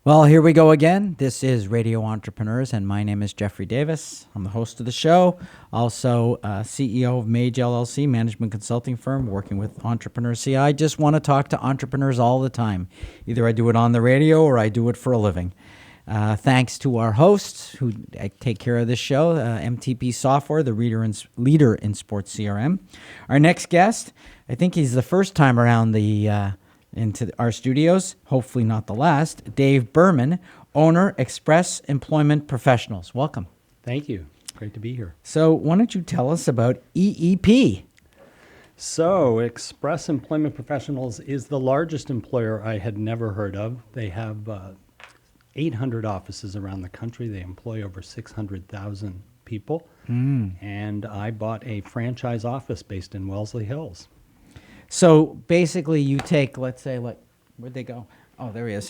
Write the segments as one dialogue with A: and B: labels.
A: Well, here we go again. This is Radio Entrepreneurs, and my name is Jeffrey Davis. I'm the host of the show, also CEO of MAGE LLC, management consulting firm, working with entrepreneurs. See, I just want to talk to entrepreneurs all the time. Either I do it on the radio or I do it for a living. Thanks to our hosts who take care of this show, MTP Software, the leader in sports CRM. Our next guest, I think he's the first time around into our studios, hopefully not the last, Dave Berman, owner, Express Employment Professionals. Welcome.
B: Thank you. Great to be here.
A: So why don't you tell us about EEP?
B: So Express Employment Professionals is the largest employer I had never heard of. They have 800 offices around the country. They employ over 600,000 people. And I bought a franchise office based in Wellesley Hills.
A: So basically, you take, let's say, where'd they go? Oh, there he is.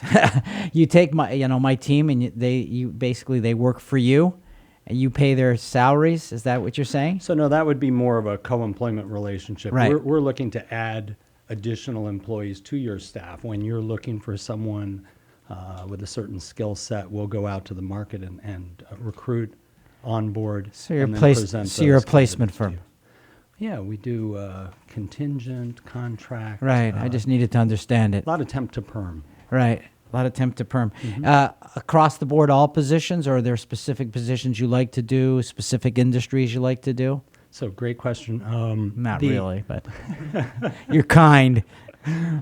A: You take my team, and they work for you, and you pay their salaries. Is that what you're saying?
B: So no, that would be more of a co-employment relationship.
A: Right.
B: We're looking to add additional employees to your staff. When you're looking for someone with a certain skill set, we'll go out to the market and recruit, onboard.
A: So you're
B: and then present
A: you're a
B: those
A: placement
B: candidates to
A: firm.
B: you. Yeah, we do contingent, contract.
A: Right. I just needed to understand it.
B: A lot of temp to perm.
A: Right. A lot of temp to perm. Across the board, all positions, or are there specific positions you like to do, specific industries you like to do?
B: So great question.
A: Not really, but you're kind.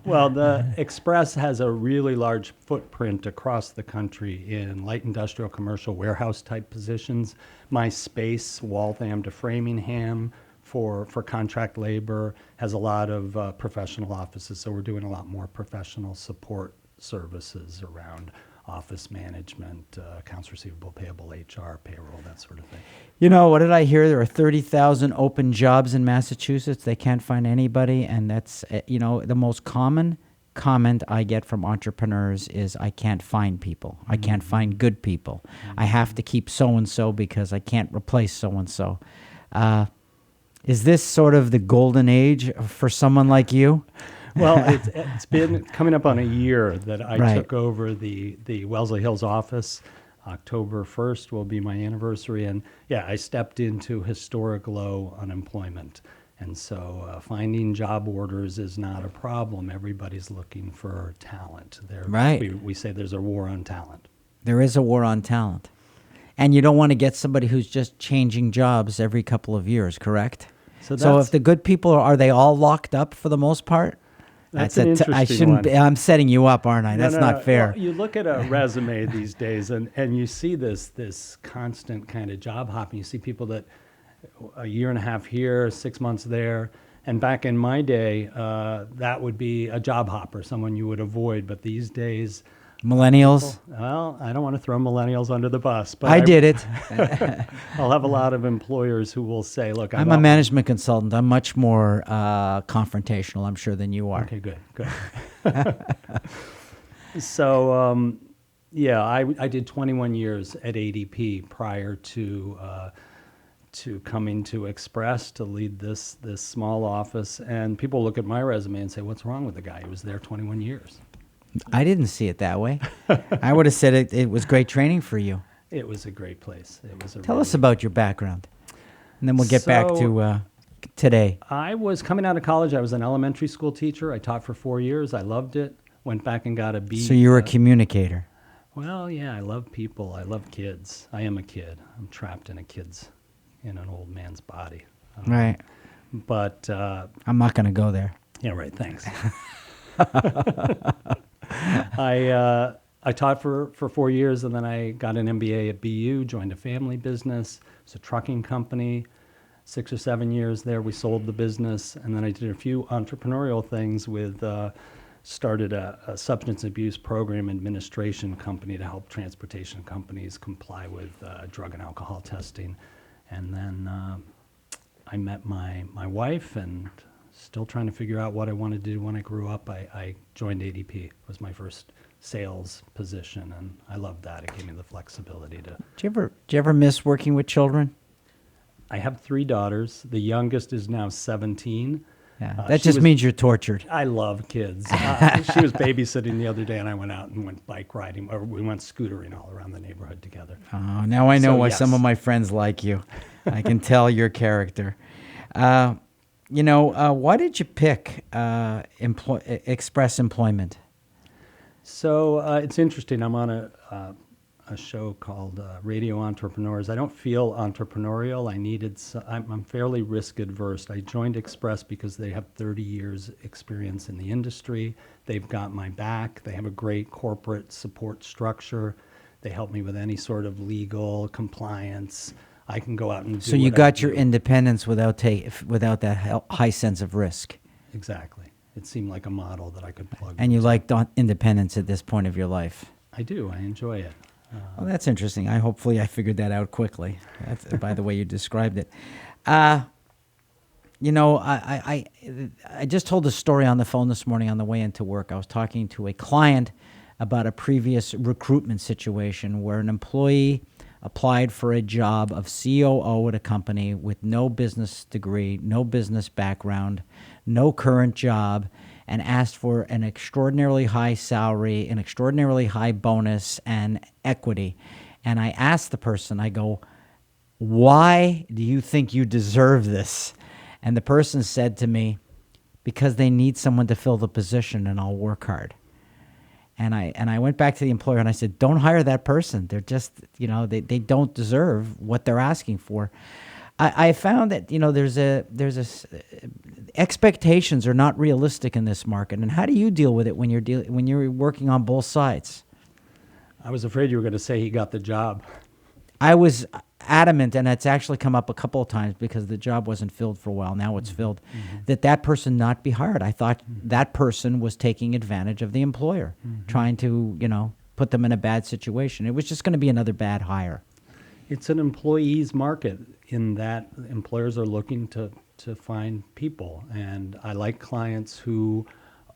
B: Well, the Express has a really large footprint across the country in light industrial, commercial, warehouse type positions. My space, Waltham to Framingham, for contract labor, has a lot of professional offices. So we're doing a lot more professional support services around office management, accounts receivable, payable, HR, payroll, that sort of thing.
A: You know, what did I hear? There are 30,000 open jobs in Massachusetts. They can't find anybody. And that's, the most common comment I get from entrepreneurs is, I can't find people. I can't find good people. I have to keep so-and-so because I can't replace so-and-so. Is this sort of the golden age for someone like you?
B: Well, it's been coming up on a year that I
A: Right.
B: took over the Wellesley Hills office. October 1st will be my anniversary. And yeah, I stepped into historic low unemployment. And so finding job orders is not a problem. Everybody's looking for talent.
A: Right.
B: We say there's a war on talent.
A: There is a war on talent. And you don't want to get somebody who's just changing jobs every couple of years, correct? So if the good people, are they all locked up for the most part?
B: That's an interesting one.
A: I'm setting you up, aren't I? That's not fair.
B: Well, you look at a resume these days, and you see this constant kind of job hopping. You see people that a year and a half here, 6 months there. And back in my day, that would be a job hopper, someone you would avoid. But these days,
A: Millennials?
B: well, I don't want to throw millennials under the bus, but
A: I did it.
B: I'll have a lot of employers who will say, look,
A: I'm a management consultant. I'm much more confrontational, I'm sure, than you are.
B: Okay, good. So, I did 21 years at ADP prior to coming to Express to lead this small office. And people look at my resume and say, what's wrong with the guy? He was there 21 years.
A: I didn't see it that way. I would have said it was great training for you.
B: It was a great place.
A: Tell us about your background, and then we'll get back to today.
B: I was coming out of college. I was an elementary school teacher. I taught for 4 years. I loved it. Went back and got a B.
A: So you're a communicator.
B: Well, yeah, I love people. I love kids. I am a kid. I'm trapped in an old man's body.
A: Right.
B: But
A: I'm not going to go there.
B: yeah, right. Thanks. I taught for 4 years, and then I got an MBA at BU, joined a family business. It's a trucking company. 6 or 7 years there, we sold the business, and then I did a few entrepreneurial things started a substance abuse program administration company to help transportation companies comply with drug and alcohol testing. And then I met my wife, and still trying to figure out what I wanted to do when I grew up. I joined ADP. It was my first sales position, and I loved that. It gave me the flexibility to...
A: Do you ever miss working with children?
B: I have 3 daughters. The youngest is now 17.
A: Yeah, that
B: She
A: just
B: was-
A: means you're tortured.
B: I love kids. She was babysitting the other day, and I went out and went bike riding, or we went scootering all around the neighborhood together.
A: Oh, now I know
B: So,
A: why
B: yes.
A: some of my friends like you. I can tell your character. Why did you pick Express Employment?
B: So it's interesting. I'm on a show called Radio Entrepreneurs. I don't feel entrepreneurial. I'm fairly risk adverse. I joined Express because they have 30 years experience in the industry. They've got my back. They have a great corporate support structure. They help me with any sort of legal compliance. I can go out and do
A: So you
B: what I
A: got your
B: do.
A: independence without that high sense of risk.
B: Exactly. It seemed like a model that I could plug
A: And you
B: into.
A: liked independence at this point of your life.
B: I do. I enjoy it.
A: Well, that's interesting. Hopefully I figured that out quickly. That's, by the way you described it. I just told a story on the phone this morning on the way into work. I was talking to a client about a previous recruitment situation where an employee applied for a job of COO at a company with no business degree, no business background, no current job, and asked for an extraordinarily high salary, an extraordinarily high bonus, and equity. And I asked the person, I go, why do you think you deserve this? And the person said to me, because they need someone to fill the position and I'll work hard. And I went back to the employer and I said, don't hire that person. They're just, they don't deserve what they're asking for. I found that, expectations are not realistic in this market. And how do you deal with it when you're working on both sides?
B: I was afraid you were going to say he got the job.
A: I was adamant, and it's actually come up a couple of times because the job wasn't filled for a while. Now it's filled. That person not be hired. I thought that person was taking advantage of the employer, trying to, put them in a bad situation. It was just going to be another bad hire.
B: It's an employee's market in that employers are looking to find people. And I like clients who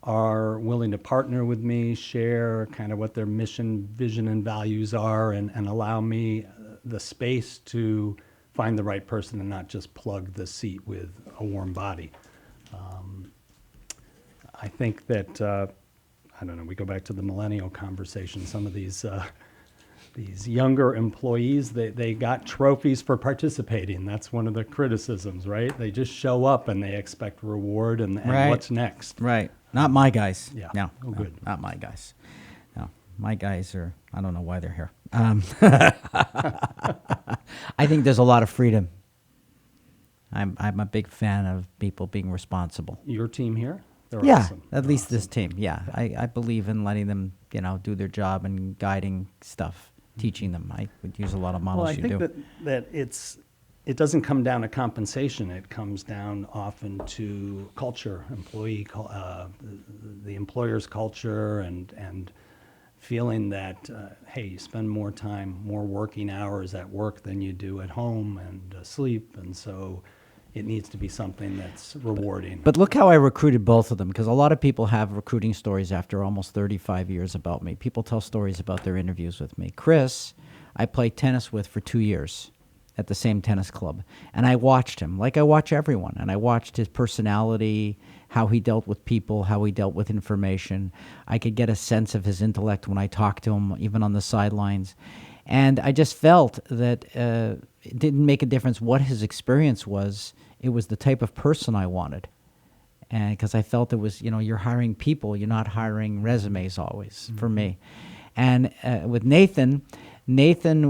B: are willing to partner with me, share kind of what their mission, vision, and values are, and allow me the space to find the right person and not just plug the seat with a warm body. I think that, I don't know, we go back to the millennial conversation. Some of these younger employees, they got trophies for participating. That's one of the criticisms, right? They just show up and they expect reward and
A: Right.
B: what's next.
A: Right. Not my guys.
B: Yeah.
A: No,
B: Oh,
A: no,
B: good.
A: not my guys. No, my guys are, I don't know why they're here. I think there's a lot of freedom. I'm a big fan of people being responsible.
B: Your team here? They're
A: Yeah,
B: awesome.
A: at
B: They're
A: least
B: awesome.
A: this team. Yeah, I believe in letting them, do their job and guiding stuff, teaching them. I would use a lot of models
B: Well, I
A: you
B: think
A: do.
B: that it doesn't come down to compensation. It comes down often to culture, the employer's culture, and feeling that hey, you spend more working hours at work than you do at home and sleep, and so it needs to be something that's rewarding.
A: But look how I recruited both of them, because a lot of people have recruiting stories after almost 35 years about me. People tell stories about their interviews with me. Chris, I played tennis with for 2 years at the same tennis club. And I watched him, like I watch everyone. And I watched his personality, how he dealt with people, how he dealt with information. I could get a sense of his intellect when I talked to him, even on the sidelines. And I just felt that it didn't make a difference what his experience was. It was the type of person I wanted. And because I felt it was, you're hiring people, you're not hiring resumes always, for me. And with Nathan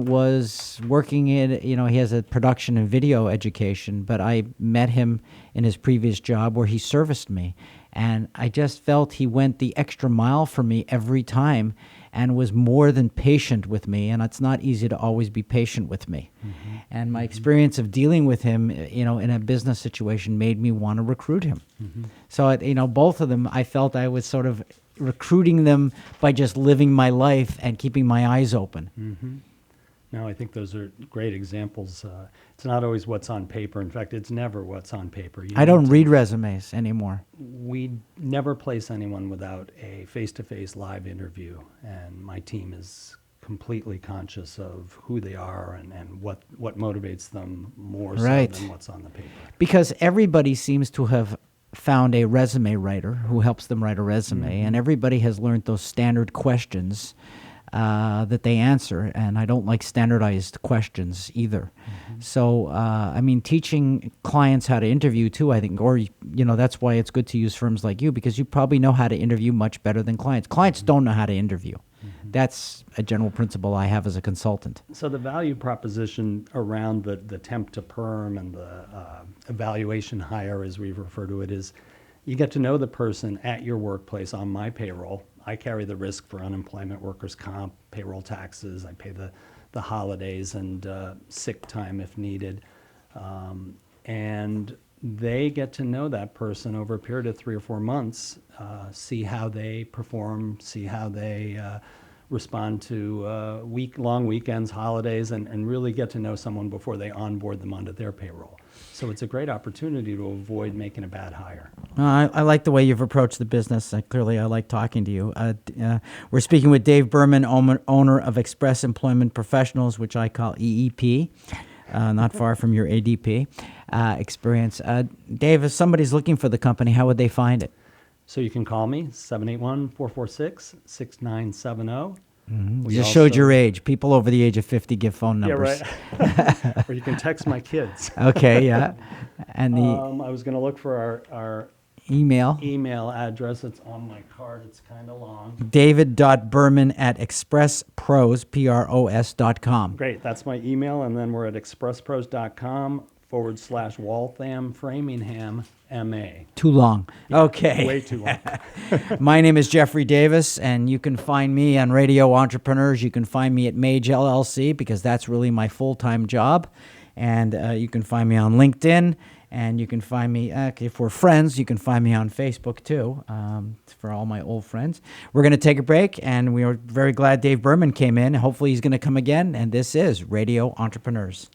A: was working in, he has a production and video education, but I met him in his previous job where he serviced me. And I just felt he went the extra mile for me every time and was more than patient with me. And it's not easy to always be patient with me. And my experience of dealing with him, in a business situation made me want to recruit him. So, both of them, I felt I was sort of recruiting them by just living my life and keeping my eyes open.
B: No, I think those are great examples. It's not always what's on paper. In fact, it's never what's on paper.
A: I don't read resumes anymore.
B: We never place anyone without a face-to-face live interview, and my team is completely conscious of who they are and what motivates them more
A: Right.
B: so than what's on the paper.
A: Because everybody seems to have found a resume writer who helps them write a resume, and everybody has learned those standard questions that they answer, and I don't like standardized questions either. So, I mean, teaching clients how to interview too, I think, or, that's why it's good to use firms like you, because you probably know how to interview much better than clients. Clients don't know how to interview. That's a general principle I have as a consultant.
B: So the value proposition around the temp to perm and the evaluation hire, as we refer to it, is you get to know the person at your workplace on my payroll. I carry the risk for unemployment, workers' comp, payroll taxes. I pay the holidays and sick time if needed. And they get to know that person over a period of 3 or 4 months, see how they perform, see how they respond to long weekends, holidays, and really get to know someone before they onboard them onto their payroll. So it's a great opportunity to avoid making a bad hire.
A: I like the way you've approached the business. Clearly, I like talking to you. We're speaking with Dave Berman, owner of Express Employment Professionals, which I call EEP, not far from your ADP experience. Dave, if somebody's looking for the company, how would they find it?
B: So you can call me, 781-446-6970.
A: You just showed your age. People over the age of 50 give phone numbers.
B: Yeah, right. Or you can text my kids.
A: Okay, yeah. And the
B: I was going to look for our
A: email
B: address. It's on my card. It's kind of long.
A: david.berman@expresspros.com.
B: Great. That's my email. And then we're at expresspros.com/Waltham Framingham MA.
A: Too long.
B: Yeah,
A: Okay.
B: Way too long.
A: My name is Jeffrey Davis, and you can find me on Radio Entrepreneurs. You can find me at MAGE LLC, because that's really my full-time job. And you can find me on LinkedIn, and you can find me, if we're friends, you can find me on Facebook too, for all my old friends. We're going to take a break, and we are very glad Dave Berman came in. Hopefully he's going to come again, and this is Radio Entrepreneurs.